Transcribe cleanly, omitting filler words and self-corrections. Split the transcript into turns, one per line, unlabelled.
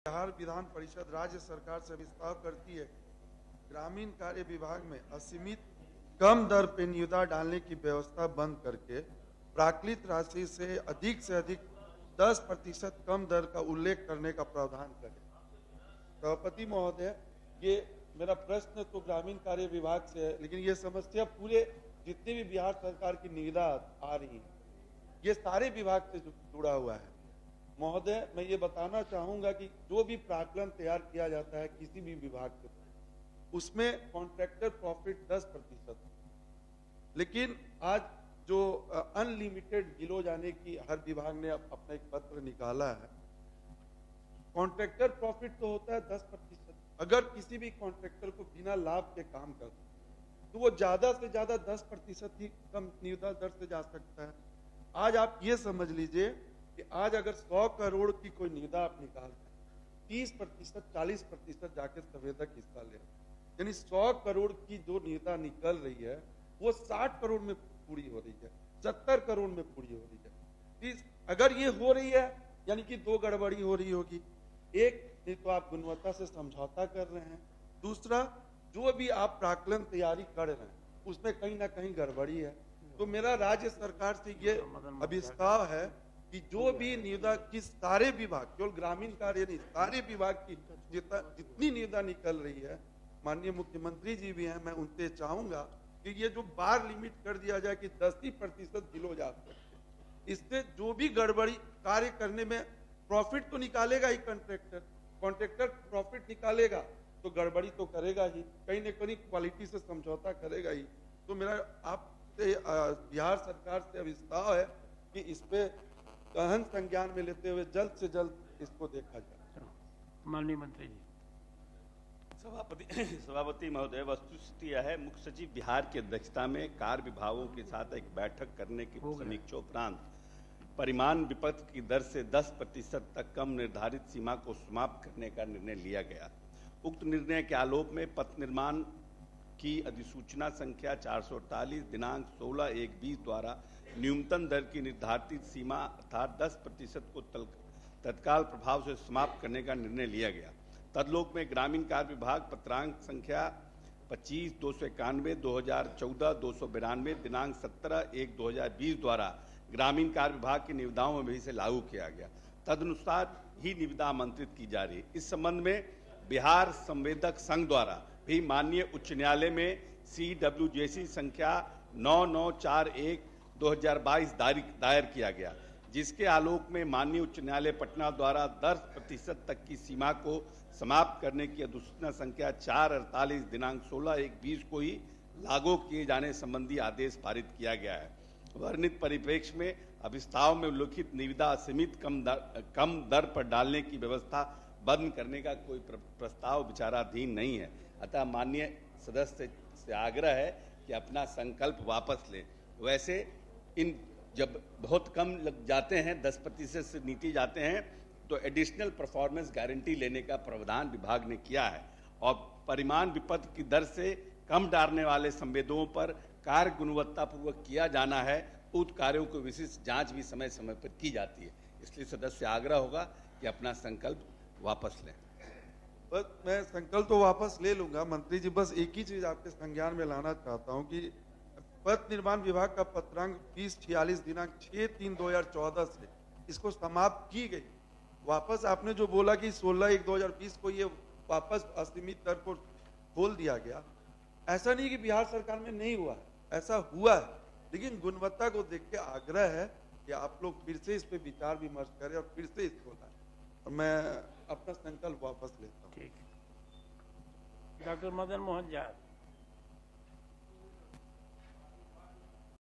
बिहार विधान परिषद राज्य सरकार से प्रस्ताव करती है ग्रामीण कार्य विभाग में असीमित कम दर पे निविदा डालने की व्यवस्था बंद करके प्राकृत राशि से अधिक 10% कम दर का उल्लेख करने का प्रावधान करे। सभापति महोदय, ये मेरा प्रश्न तो ग्रामीण कार्य विभाग से है, लेकिन ये समस्या पूरे जितने भी बिहार सरकार की निविदा आ रही है, ये सारे विभाग से जुड़ा हुआ है। महोदय, मैं ये बताना चाहूंगा कि जो भी प्राक्कलन तैयार किया जाता है किसी भी विभाग से, उसमें कॉन्ट्रैक्टर प्रॉफिट 10%, लेकिन आज जो अनलिमिटेड बिलो जाने की हर विभाग ने अपना एक पत्र निकाला है, कॉन्ट्रैक्टर प्रॉफिट तो होता है 10%। अगर किसी भी कॉन्ट्रैक्टर को बिना लाभ के काम करता तो वो ज्यादा से ज्यादा 10% ही कम निविदा दर से जा सकता है। आज आप ये समझ लीजिए कि आज अगर 100 करोड़ की कोई निविदा आप निकालते हैं, 30% 40% जाके संवेदक हिस्सा ले, यानी 100 करोड़ की जो निविदा निकल रही है वो 60 करोड़ में पूरी हो रही है, 70 करोड़ में पूरी हो रही है। अगर ये हो रही है यानी कि दो गड़बड़ी हो रही होगी। एक तो आप गुणवत्ता से समझौता कर रहे हैं, दूसरा जो भी आप प्राक्कलन तैयारी कर रहे हैं उसमें कहीं ना कहीं गड़बड़ी है। तो मेरा राज्य सरकार से ये अभिस्ताव है कि जो भी निविदा की सारे विभाग, केवल ग्रामीण कार्य नहीं, सारे विभाग की जितनी निविदा निकल रही है, माननीय मुख्यमंत्री जी भी हैं, मैं उनसे चाहूंगा कि ये जो बार लिमिट कर दिया जाए कि 10% बिलो जा सकते, इससे जो भी गड़बड़ी कार्य करने में प्रॉफिट तो निकालेगा ही कॉन्ट्रैक्टर प्रॉफिट निकालेगा तो गड़बड़ी तो करेगा ही, कहीं न कहीं क्वालिटी से समझौता करेगा ही। तो मेरा आपसे बिहार सरकार से अभिस्ताव है कि इस पे गहन संज्ञान में लेते हुए जल्द से जल्द इसको देखा जाए।
माननीय मंत्री जी।
सभापति महोदय, वस्तुस्थिति यह है, मुख्य सचिव बिहार की अध्यक्षता में कार्य विभागों के साथ एक बैठक करने की समीक्षोपरांत परिमाण विपत्र की दर से 10% तक कम निर्धारित सीमा को समाप्त करने का निर्णय लिया गया। उक्त निर्णय के आलोक में पथ निर्माण की अधिसूचना संख्या 448 दिनांक 16/1/20 द्वारा न्यूनतम दर की निर्धारित सीमा अर्थात 10% को तत्काल प्रभाव से समाप्त करने का निर्णय लिया गया। तदलोक में ग्रामीण कार्य विभाग पत्रांक संख्या 25/291 2014 292 दिनांक 17/1/2020 द्वारा ग्रामीण कार्य विभाग की निविदाओं में भी इसे लागू किया गया। तदनुसार ही निविदा आमंत्रित की जा रही। इस संबंध में बिहार संवेदक संघ द्वारा भी माननीय उच्च न्यायालय में CWJC संख्या 9941 2022 दायर किया गया, जिसके आलोक में माननीय उच्च न्यायालय पटना द्वारा 10% तक की सीमा को समाप्त करने की अधिसूचना संख्या 448 दिनांक 16/1/20 को ही लागू किए जाने संबंधी आदेश पारित किया गया है। वर्णित परिप्रेक्ष्य में अभिस्ताव में उल्लिखित निविदा असीमित कम दर पर डालने की व्यवस्था बंद करने का कोई प्रस्ताव विचाराधीन नहीं है। अतः माननीय सदस्य से आग्रह है कि अपना संकल्प वापस लें। वैसे इन जब बहुत कम लग जाते हैं, 10% से नीचे जाते हैं, तो एडिशनल परफॉर्मेंस गारंटी लेने का प्रावधान विभाग ने किया है और परिमाण विपत्र की दर से कम डालने वाले संवेदकों पर कार्य गुणवत्तापूर्वक किया जाना है। उक्त कार्यों को विशिष्ट जांच भी समय समय पर की जाती है। इसलिए सदस्य से आग्रह होगा कि अपना संकल्प वापस लें।
बस मैं संकल्प तो वापस ले लूंगा मंत्री जी, बस एक ही चीज आपके संज्ञान में लाना चाहता हूं कि पथ निर्माण विभाग का पत्रांक 2046 दिनांक 6/3/2014 से इसको समाप्त की गई। वापस आपने जो बोला कि 16/1/2020 को ये वापस असीमित दर को खोल दिया गया, ऐसा नहीं कि बिहार सरकार में नहीं हुआ है, ऐसा हुआ है, लेकिन गुणवत्ता को देख के आग्रह है कि आप लोग फिर से इस पे विचार विमर्श करें और फिर से इसको लाएं। और मैं अपना संकल्प वापस लेता हूँ।
ठीक है। डॉक्टर मदन मोहन झा।